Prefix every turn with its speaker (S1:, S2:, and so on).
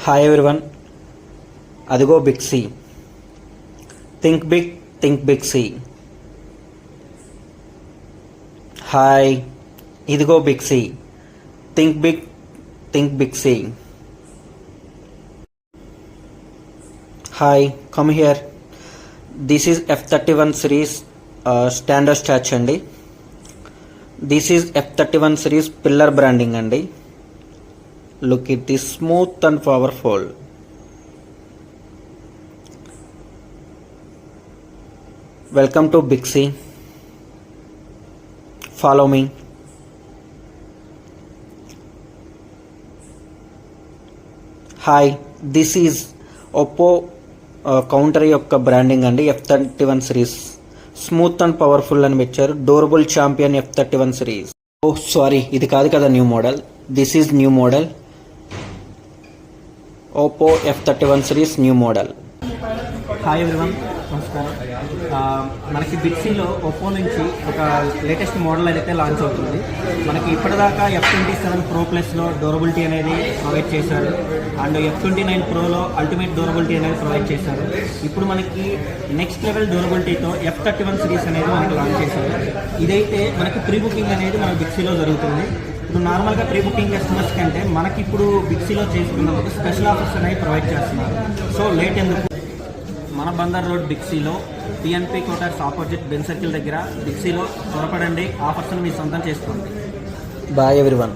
S1: Hi everyone. అదిగో Big C. Think big, think big C. Hi, ఇదిగో Big C. Think big, think big C. Hi, come here. This is F31 series standard స్టాచ్ అండి. This is F31 series pillar branding అండి. Look at this smooth and powerful. Welcome to Big C. Follow me. Hi, this is Oppo counter యొక్క branding అండి. F31 series smooth and powerful అని పెట్టారు. డోరబుల్ champion F31 series. ఓ sorry, ఇది కాదు కదా new model. This is new model. Oppo F31 series new model.
S2: Hi everyone, నమస్కారం. మనకి బిగ్సీలో Oppo నుంచి ఒక లేటెస్ట్ మోడల్ అయితే లాంచ్ అవుతుంది. మనకి ఇప్పటిదాకా F27 Pro ప్లస్లో డ్యూరబిలిటీ అనేది ప్రొవైడ్ చేశారు. అండ్ F29 ప్రోలో అల్టిమేట్ డ్యూరబిలిటీ అనేది ప్రొవైడ్ చేశారు. ఇప్పుడు మనకి నెక్స్ట్ లెవెల్ డ్యూరబిలిటీతో F31 సిరీస్ అనేది మనకి లాంచ్ చేశారు. ఇదైతే మనకి ప్రీ బుకింగ్ అనేది మన బిగ్సీలో జరుగుతుంది. ఇప్పుడు నార్మల్గా ప్రీ బుకింగ్ కస్టమర్స్ కంటే మనకి ఇప్పుడు బిగ్సీలో చేసుకున్నప్పుడు స్పెషల్ ఆఫర్స్ అనేవి ప్రొవైడ్ చేస్తున్నారు. సో లేట్ ఎందుకు, మన బందర్ రోడ్ బిగ్సీలో PNP quarters opposite Benz circle దగ్గర బిగ్సీలో త్వరపడండి. ఆఫర్స్ను మీ సొంతం చేసుకోండి.
S1: Bye everyone.